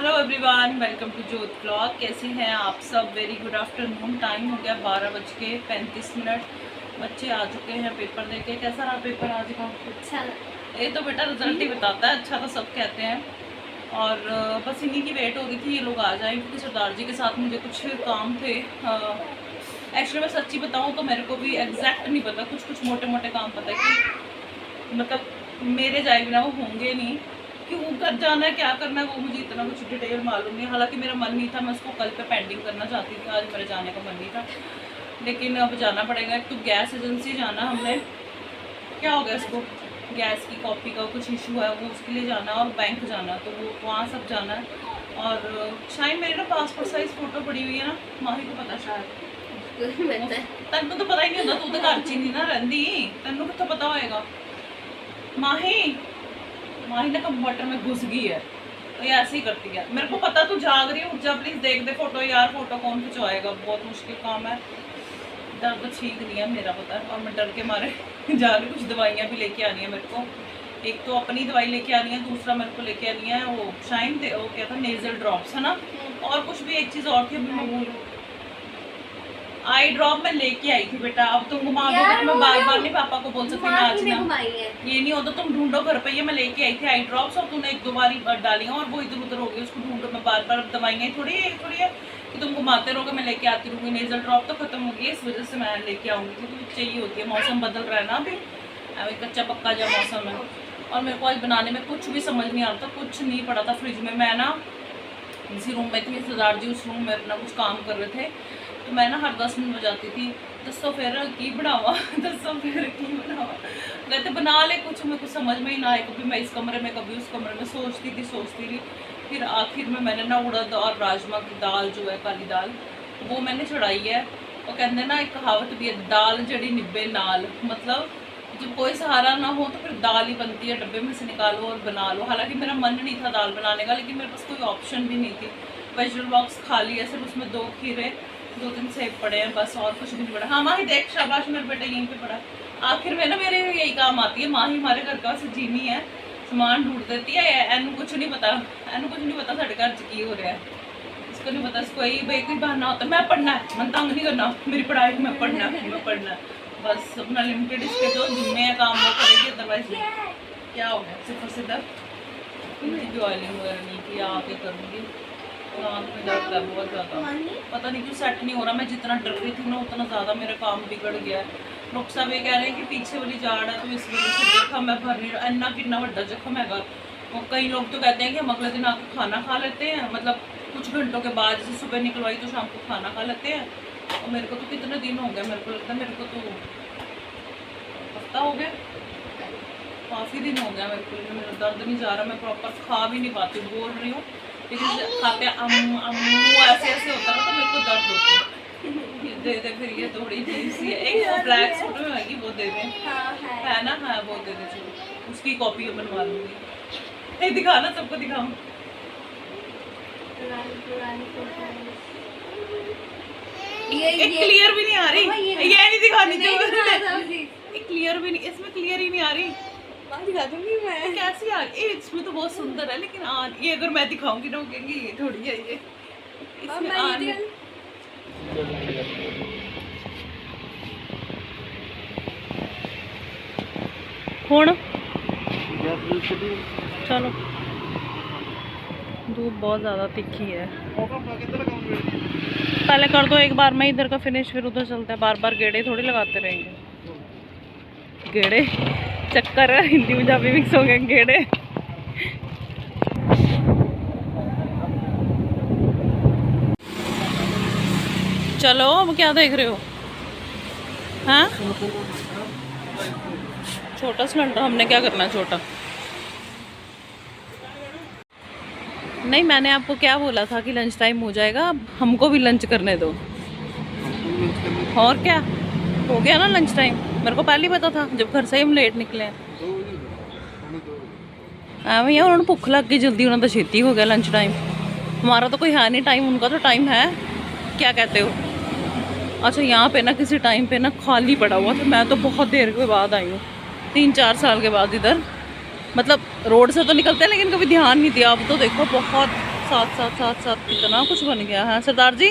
Hello everyone, welcome to जोत blog. कैसे हैं आप सब? Very good afternoon. टाइम हो गया 12:35। बच्चे आ चुके हैं पेपर देके। कैसा रहा पेपर आज का? अच्छा। ये तो बेटा रिजल्ट ही बताता है। अच्छा तो सब कहते हैं। और बस इन्हीं की वेट हो रही थी, ये लोग आ जाएं, क्योंकि सरदार जी के साथ मुझे कुछ काम थे। एक्चुअली मैं सच्ची बताऊँ तो मेरे को भी एग्जैक्ट नहीं पता, कुछ मोटे मोटे काम पता है कि मतलब मेरे जाए बिना वो होंगे नहीं। क्यों कर जाना है, क्या करना है, वो मुझे इतना कुछ डिटेल मालूम नहीं। हालांकि मेरा मन नहीं था, मैं उसको कल पे पेंडिंग करना चाहती थी, आज मेरे जाने का मन नहीं था, लेकिन अब जाना पड़ेगा। एक तो गैस एजेंसी जाना हमने, क्या हो गया इसको, गैस की कॉपी का कुछ इशू है, वो उसके लिए जाना, और बैंक जाना, तो वो वहाँ सब जाना है। और शायद मेरी ना पासपोर्ट साइज फ़ोटो पड़ी हुई है ना, माही को पता शायद, तेन तो पता ही नहीं होता, तू तो घर च नहीं ना रही, तेन कितना पता होएगा। माही ना कंप्यूटर में घुस गई है, तो ये ऐसे ही करती है। मेरे को पता तू जाग रही है, उठ जा प्लीज, देख दे फोटो यार, फोटो कौन खिंचवाएगा, बहुत मुश्किल काम है। दर्द ठीक नहीं है मेरा, पता है, और मैं डर के मारे जा रही। कुछ दवाइयाँ भी लेके आनी है मेरे को, एक तो अपनी दवाई लेके आनी है, दूसरा मेरे को लेके आनी है वो शाइन थे, वो क्या था, नेजल ड्रॉप्स है ना, और कुछ भी एक चीज़ और थी, अभी मैं भूल। आई ड्रॉप मैं लेके आई थी बेटा, अब तुम घुमा दो, मैं बार बार नहीं पापा को बोल सकती मैं आज ना, ये नहीं होता, तुम ढूंढो घर पे। ये मैं लेके आई थी आई ड्रॉप्स, और तुमने एक दो बार डाली और वो इधर उधर हो गई, उसको ढूंढो। मैं बार बार दवाइयाँ थोड़ी है कि तुम घुमाते रहोगे, मैं लेके आती रहूँगी। नेजल ड्रॉप तो खत्म हो गई, इस वजह से मैं लेके आऊँगी, क्योंकि चाहिए होती है, मौसम बदल रहा है ना अभी, अभी कच्चा पक्का जो मौसम है। और मेरे को आज बनाने में कुछ भी समझ नहीं आ रहा था, कुछ नहीं पड़ा था फ्रिज में। मैं ना इसी रूम में थी, सरदार जी उस रूम में अपना कुछ काम कर रहे थे, तो मैं ना हर 10 मिनट बजाती थी, दसो फिर की बनावा दसो फिर की बनावा, कहते बना ले कुछ। मैं कुछ समझ में ही ना आए, कभी मैं इस कमरे में कभी उस कमरे में, सोचती थी। फिर आखिर में मैंने ना उड़द और राजमा की दाल जो है, काली दाल, वो मैंने चढ़ाई है। और कहते ना एक कहावत भी है, दाल जड़ी निब्बे नाल, मतलब जब कोई सहारा ना हो तो फिर दाल ही बनती है, डब्बे में से निकालो और बना लो। हालांकि मेरा मन नहीं था दाल बनाने का, लेकिन मेरे पास कोई ऑप्शन भी नहीं थी। वेजिटेबल बॉक्स खाली है, सिर्फ उसमें 2 खीरे 2-3 सेब पड़े हैं, बस, और कुछ भी नहीं पड़ा। हाँ माही देख, शाबाश, मेरे बेटे यहीं पे पड़ा। आखिर में ना मेरे यही काम आती है, माही हमारे घर का वैसे जीनी है, सामान ढूंढ देती है। एनू कुछ नहीं पता साढ़े घर च की हो रहा है, इसको नहीं पता। इसको यही भाई कोई बहाना होता है, मैं पढ़ना है, मैं तंग नहीं करना, मेरी पढ़ाई में पढ़ना है, बस अपना लिमिटेड इसके जो जिम्मे है काम वो करेगी, अदरवाइज क्या हो गया, सिर्फ सीधा इनकी ऑयलिंग वगैरह नहीं की, आके करूँगी। दांत में दर्द है बहुत ज़्यादा, पता नहीं क्यों सेट नहीं हो रहा। मैं जितना डर रही थी ना, उतना ज़्यादा मेरा काम बिगड़ गया है। डॉक्टर साहब ये कह रहे हैं कि पीछे वाली जाड़ है, तो इस वजह से जख्म है, भर नहीं रहा, इन्ना कितना बड़ा जख्म है। और कई लोग तो कहते हैं कि हम अगले दिन आके खाना खा लेते हैं, मतलब कुछ घंटों के बाद, जैसे सुबह निकलवाई तो शाम को खाना खा लेते हैं। और मेरे को तो कितने दिन हो गए, मेरे को लगता है मेरे को तो हफ्ता हो गया, काफ़ी दिन हो गया मेरे को, मेरा दर्द नहीं जा रहा, मैं प्रॉपर खा भी नहीं पाती, बोल रही हूँ, लेकिन खाते अम्मू ऐसे होता है, तो मेरे को दर्द होती है। दे दे फिर, ये थोड़ी सी है, एक ब्लैक सूट में होगी, वो दे दें, है ना, हाँ वो दे दे, चलो उसकी कॉपी बनवा लूँगी। एक दिखाना, सबको दिखाऊँ, ये क्लियर भी नहीं आ रही, ये नहीं दिखानी चाहिए, क्लियर भी नहीं, इसमें क्लियर ही नहीं आ रही, दिखा दूंगी मैं, कैसी आ रही, इसमें तो बहुत सुंदर है, लेकिन ये अगर मैं दिखाऊंगी ना, वो कहेंगी ये थोड़ी है, ये इसमें हुण चलो। धूप बहुत ज़्यादा तिखी है, पहले कर दो एक बार मैं इधर का फिनिश, फिर उधर चलते हैं। बार बार गेड़े थोड़ी लगाते रहेंगे, गेड़े चक्कर है, हिंदी पंजाबी मिक्स हो गए, गेड़े। चलो, अब क्या देख रहे हो? हाँ, छोटा सिलेंडर, हमने क्या करना है छोटा? नहीं, मैंने आपको क्या बोला था कि लंच टाइम हो जाएगा, अब हमको भी लंच करने दो। और क्या, हो गया ना लंच टाइम, मेरे को पहले ही पता था, जब घर से ही हम लेट निकले हैं। भैया उन्होंने भुख लग गई जल्दी, उन्होंने तो छेती हो गया लंच टाइम। हमारा तो कोई है नहीं टाइम, उनका तो टाइम है, क्या कहते हो? अच्छा, यहाँ पे ना किसी टाइम पे ना खाली पड़ा हुआ था, मैं तो बहुत देर के बाद आई हूँ, 3-4 साल के बाद इधर, मतलब रोड से तो निकलते हैं लेकिन कभी ध्यान नहीं दिया। अब तो देखो बहुत साथ साथ साथ साथ कितना कुछ बन गया है सरदार जी।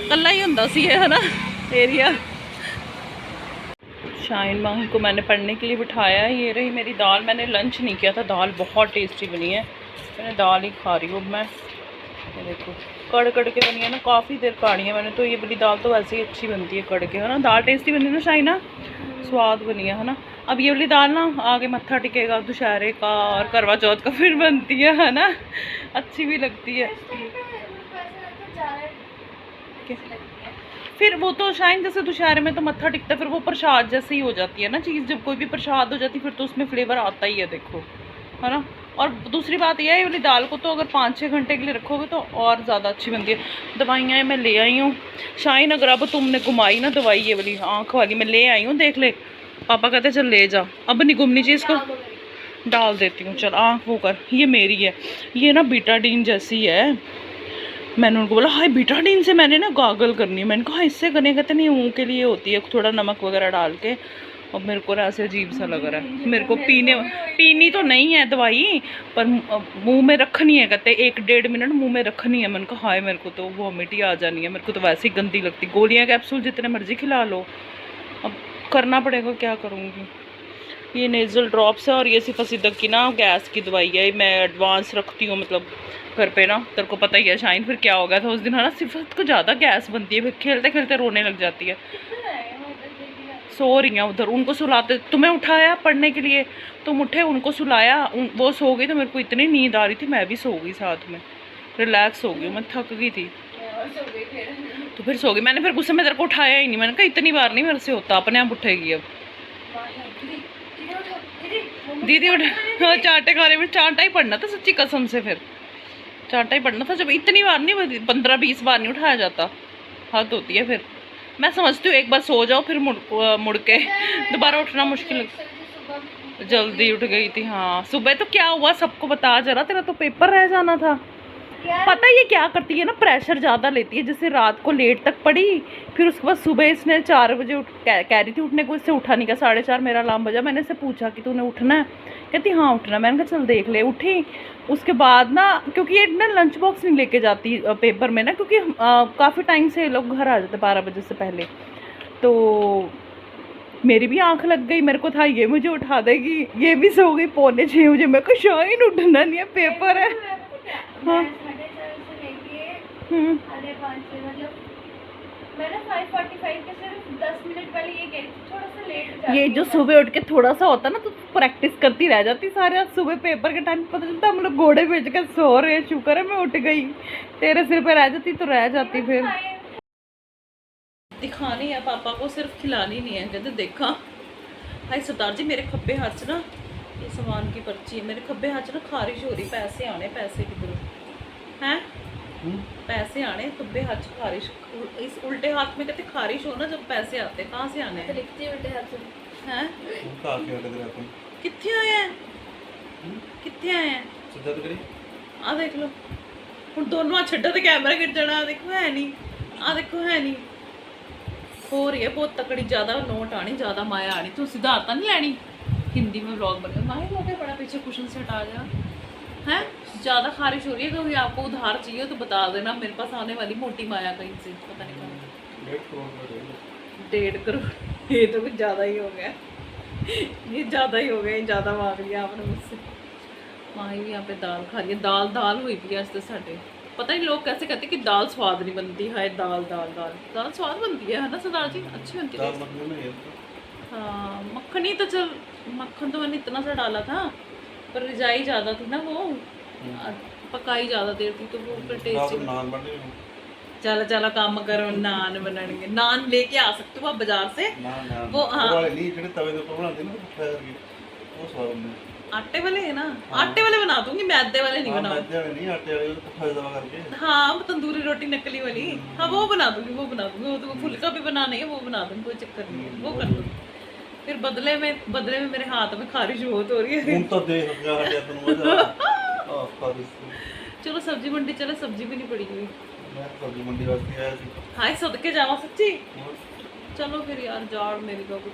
कल्ला ही होंदा सी है ना एरिया। शाइन माही को मैंने पढ़ने के लिए बिठाया। ये रही मेरी दाल, मैंने लंच नहीं किया था। दाल बहुत टेस्टी बनी है, मैंने दाल ही खा रही हूँ अब मैं। ये देखो कड़ कड़ के बनी है ना, काफ़ी देर काढ़ी है मैंने तो। ये वाली दाल तो वैसे ही अच्छी बनती है कड़ के, है ना। दाल टेस्टी बनी है ना शाइना, स्वाद बनी है ना। अब ये वाली दाल ना आगे मत्था टिकेगा दुशहरे का और करवा चौथ का फिर बनती है ना, अच्छी भी लगती है। फिर वो तो शायद जैसे दुशहरे में तो मत्था टिकता है, फिर वो प्रसाद जैसे ही हो जाती है ना चीज़। जब कोई भी प्रसाद हो जाती है फिर तो उसमें फ्लेवर आता ही है, देखो, है ना। और दूसरी बात यह है, ये वाली दाल को तो अगर 5-6 घंटे के लिए रखोगे तो और ज़्यादा अच्छी बनती है। दवाइयाँ मैं ले आई हूँ शाइन, अगर अब तुमने घुमाई ना दवाई ये वाली आँख वाली, मैं ले आई हूँ, देख ले। पापा कहते चल ले जा, अब नहीं घूमनी चाहिए, इसको डाल देती हूँ। चल आँख वो कर, ये मेरी है, ये ना बीटाडीन जैसी है। मैंने उनको बोला हाय बीटाडीन से मैंने ना गागल करनी है। मैंने कहा इससे करने, कहते नहीं मुँह के लिए होती है, थोड़ा नमक वगैरह डाल के। और मेरे को ऐसे अजीब सा लग रहा है, मेरे को पीनी तो नहीं है दवाई, पर मुंह में रखनी है। कहते 1-1.5 मिनट मुंह में रखनी है। मैंने कहा हाय मेरे को तो वॉमिट ही आ जानी है, मेरे को तो वैसे ही गंदी लगती। गोलियां कैप्सूल जितने मर्जी खिला लो, अब करना पड़ेगा, क्या करूँगी। ये नेज़ल ड्रॉप्स है और ये सिफासिदक की ना गैस की दवाई है, मैं एडवांस रखती हूँ मतलब घर पे ना। तेरे को पता ही है शाइन फिर क्या हो गया था उस दिन, है ना। सिफत को ज़्यादा गैस बनती है, फिर खेलते खेलते रोने लग जाती है। सो रही हैं उधर, उनको सुलाते, तुम्हें उठाया पढ़ने के लिए, तुम उठे, उनको सुलाया, वो सो गई, तो मेरे को इतनी नींद आ रही थी मैं भी सो गई साथ में, रिलैक्स हो गई, मैं थक गई थी तो फिर सो गई। मैंने फिर गुस्से में तेरे को उठाया ही नहीं, मैंने कहा इतनी बार नहीं मेरे से होता, अपने आप उठेगी अब। दीदी उठ, हाँ चांटे खाने में चांटा ही पड़ना था सच्ची कसम से, फिर चांटा ही पड़ना था। जब इतनी बार नहीं, 15-20 बार नहीं उठाया जाता, हद होती है फिर। मैं समझती हूँ एक बार सो जाओ फिर मुड़ के दोबारा उठना मुश्किल। जल्दी उठ गई थी हाँ। सुबह तो क्या हुआ सबको बता जरा, तेरा तो पेपर रह जाना था। पता है ये क्या करती है ना, प्रेशर ज़्यादा लेती है। जैसे रात को लेट तक पड़ी, फिर उसके बाद सुबह इसने 4 बजे कह रही थी उठने को, इससे उठा नहीं। का 4:30 मेरा अलार्म बजा, मैंने इससे पूछा कि तूने उठना है, कहती हाँ उठना। मैंने कहा चल देख ले, उठी। उसके बाद ना, क्योंकि ये ना लंच बॉक्स नहीं लेके जाती पेपर में ना, क्योंकि काफ़ी टाइम से लोग घर आ जाते 12 बजे से पहले, तो मेरी भी आंख लग गई। मेरे को था ये मुझे उठा देगी, ये भी सो गई 5:45 बजे। मेरे को शाइन उठना नहीं है, पेपर है। हाँ ये जो सुबह उठ के थोड़ा सा होता ना तो प्रैक्टिस करती रह जाती सारे। आज सुबह पेपर के टाइम पता चलता हम लोग घोड़े भेज कर सो रहे हैं, शुक्र है मैं उठ गई, तेरे सिर पे रह जाती तो रह जाती। फिर दिखानी है पापा को, सिर्फ खिलानी नहीं है। कहते देखा हाय सरदार जी, मेरे खब्बे हाथ से ना ये सामान की पर्ची है, मेरे खब्बे हाथ से ना खारिश हो रही, पैसे आने, पैसे किधर हैं, पैसे आने, खब्बे हाथ से खारिश। इस उल्टे हाथ में कहते खारिश हो ना जब पैसे आते, कहाँ से आने हैं? लिखती है उल्टे हाथ से हैं, कितने आए हैं, कितने आए हैं, आ देख लो हम दोनों हाथ छड्डा तो कैमरा गिर जाना। देखो है नहीं, आ देखो है नहीं, हो रही है बहुत तकड़ी, ज़्यादा नोट आनी, ज़्यादा माया आनी। तो सिद्धार्था नहीं लेनी, हिंदी में व्लॉग बने माया हो गया बड़ा, पीछे कुशन से हटा जा हैं। ज़्यादा खारिश हो रही है, कभी आपको उधार चाहिए तो बता देना, मेरे पास आने वाली मोटी माया कहीं से, पता नहीं कहाँ। 1.5 करोड़ ये तो कुछ ज़्यादा ही हो गया, ये ज़्यादा ही हो गया, ये ज़्यादा मांग लिया आपने मुझसे। माँ भी यहाँ पे दाल खा रही है, दाल दाल हुई भी आज तो साढ़े। पता नहीं लोग कैसे कहते कि दाल स्वाद नहीं बनती है। दाल दाल दाल दाल स्वाद बनती है ना सरदार जी, अच्छी बनती है। हाँ मक्खनी तो चल, मक्खन तो मैंने इतना सा डाला था, पर रिजाई ज़्यादा थी ना, वो पकाई ज़्यादा देर थी तो वो फिर टेस्ट। चलो चलो काम करो, नान बनाएंगे, नान लेके आ सकते हो आप बाजार से। वो हाँ आटे वाले है ना, आटे वाले बना दूंगी, मैदे वाले नहीं बनाऊंगी। हाँ तंदूरी रोटी नकली वाली, हाँ वो बना दूंगी, वो बना दूंगी। वो तो फुल्का भी बनाना है, वो बना दूंगी, कोई चक्कर नहीं है, वो कर दूंगी। फिर बदले में मेरे हाथ में खारिश बहुत हो रही है। चलो सब्जी मंडी चले, सब्जी भी नहीं पड़ी हुई। हाय सदके जावा सच्ची। चलो फिर यार जाड़ मेरी का कुछ,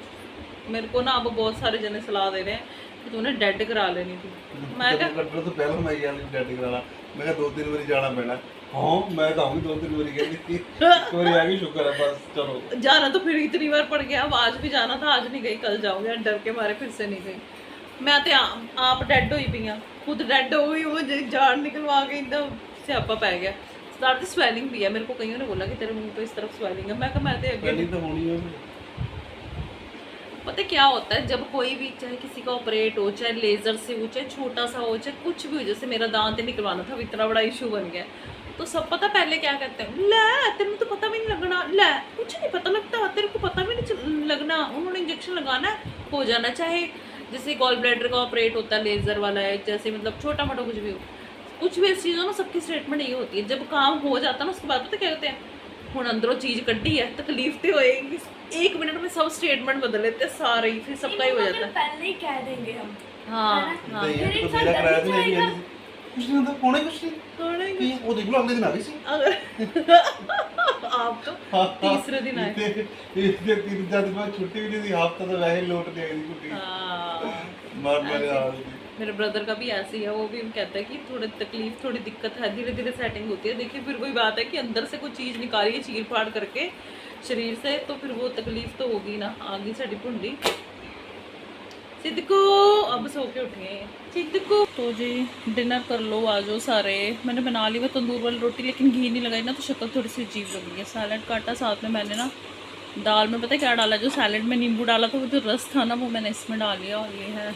मेरे को ना अब बहुत सारे जने सलाह दे रहे हैं कि तूने डेड करा लेनी थी। मैं क्या ਕੱਟਣ ਤੋਂ ਪਹਿਲਾਂ ਮੈਂ ਯਾਰ ਡੈਡ ਕਰਾਣਾ, ਮੈਂ ਕਿਹਾ 2-3 ਵਾਰੀ ਜਾਣਾ ਪੈਣਾ। हाँ मैं कहूँगी 2-3 वारी कहती एक बारी आ गई, शुक्र है बस। चलो जाना तो फिर इतनी बार पड़ गया, अब आज भी जाना था, आज नहीं गई, कल जाऊंगी, डर के मारे फिर से नहीं गई। मैं तो आप डेड हुई पई हाँ, खुद डेड हो गई, वो जान निकलवा के एकदम स्यापा पै गया। सरदार दी स्वेलिंग भी है, मेरे को कईयों ने बोला कि तेरे मुंह पे इस तरफ स्वेलिंग है। मैं कहा मैं तो पहली तो होनी है। पता क्या होता है, जब कोई भी, चाहे किसी का ऑपरेट हो, चाहे लेजर से हो, चाहे छोटा सा हो, चाहे कुछ भी हो, जैसे मेरा दांत निकलवाना था, इतना बड़ा इशू बन गया, तो सब पता पहले क्या कहते हैं, ले तेरे को तो पता भी नहीं लगना, ले कुछ नहीं पता लगता, तेरे को पता भी नहीं लगना, उन्होंने इंजेक्शन लगाना है, हो जाना। चाहे जैसे गॉल ब्लैडर का ऑपरेट होता है, लेजर वाला है, जैसे मतलब छोटा मोटा कुछ भी हो, कुछ भी ऐसी चीज़ों ना सबकी स्टेटमेंट यही होती है। जब काम हो जाता है ना, उसके बाद पता क्या कहते हैं, हुण अंदरों चीज़ कड्डी है, तकलीफ तो होएगी, 1 मिनट में सब स्टेटमेंट बदल लेते हैं सारे ही, फिर सबका ही हो जाता है। पहले ही कह देंगे हम। हाँ हाँ ये तो मेरा कराया था नहीं है, कुछ नहीं होता, होने कुछ नहीं। थोड़े कि वो देख लो अगले दिन आ गई सी। अगर आप तो तीसरे दिन आए। ये 3-4 दिन बाद छुट्टी भी नहीं थी, हफ्ता तो वैसे लौट के आई थी छुट्टी। हाँ मार मारे आ रही थी। मेरे ब्रदर का भी ऐसे ही है, वो भी कहता है कि थोड़ी तकलीफ, थोड़ी दिक्कत है, धीरे धीरे सेटिंग होती है। देखिए फिर वही बात है कि अंदर से कोई चीज़ निकालिए चीर फाड़ करके शरीर से, तो फिर वो तकलीफ तो होगी ना। आगे साड़ी भुंडी सिद्धको अब सो के उठे हैं सिद्धको। तो जी डिनर कर लो, आ जाओ सारे। मैंने बना ली वो तंदूर वाली रोटी, लेकिन घी नहीं लगाई ना, तो शक्ल थोड़ी सी अजीब लग रही है। सैलड काटा, साथ में मैंने ना दाल में पता है क्या डाला, जो सैलड में नींबू डाला था, वो जो रस था ना, वो मैंने इसमें डाल लिया। और ये है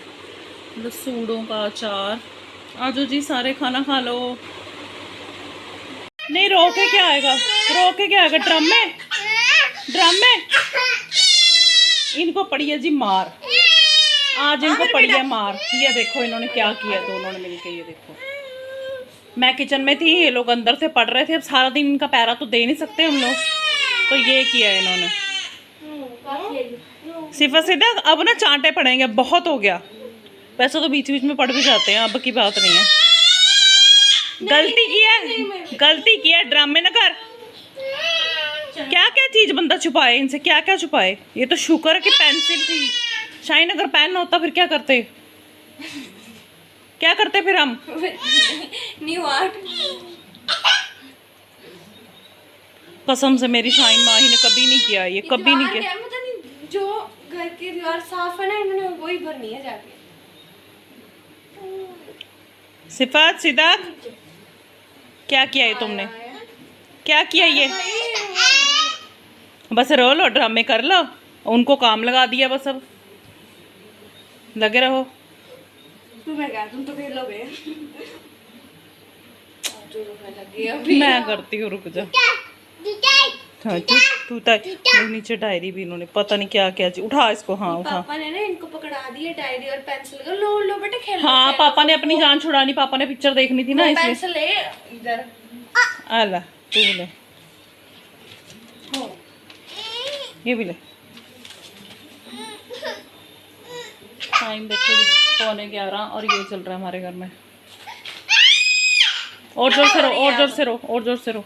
लसूड़ों का अचार। आ जाओ जी सारे, खाना खा लो। नहीं रो के क्या आएगा, रो के क्या आएगा, ड्रम में, ड्रम में। इनको पड़ी है जी मार, आज इनको पड़ी है मार। ये देखो इन्होंने क्या किया दोनों ने मिलके, ये देखो। मैं किचन में थी, ये लोग अंदर से पढ़ रहे थे। अब सारा दिन इनका पैरा तो दे नहीं सकते हम लोग, तो ये किया इन्होंने। सिफा सीधा अब ना चांटे पड़ेंगे, बहुत हो गया। वैसे तो बीच बीच में पढ़ भी जाते हैं, अब की बात नहीं है। गलती की है, गलती की है, ड्रामे ना कर। क्या क्या चीज बंदा छुपाए इनसे, क्या क्या छुपाए। ये तो शुक्र है कि पेंसिल थी, शाइन अगर पेन होता फिर क्या करते, क्या करते फिर हम। New art. कसम से मेरी शाइन माही ने कभी नहीं किया, ये कभी नहीं किया। मतलब नहीं, जो घर की दीवार साफ है ना, इन्होंने वही भरनी है जाके। सिफात सिद्धार्थ क्या किया ये तुमने, क्या किया ये। बस रो लो, ड्रामे कर लो, उनको काम लगा दिया बस, अब लगे रहो। तुम्हें क्या, तुम तो खेलोगे। मैं करती हूँ, रुक जा। हाँ तू नीचे डायरी भी इन्होंने पता नहीं क्या क्या चीज उठा इसको। हाँ उठा, पापा ने ना इनको पकड़ा दिया डायरी और पेंसिल, लो लो बेटा खेलो। हाँ पापा ने अपनी जान छुड़ानी, पापा ने पिक्चर देखनी थी ना, इसलिए। पेंसिल ले इधर। आला तू ले, ये भी ले। टाइम देखो 11:15 और ये चल रहा है हमारे घर में। और जोर से रो, और जोर से रो, और जोर से रो।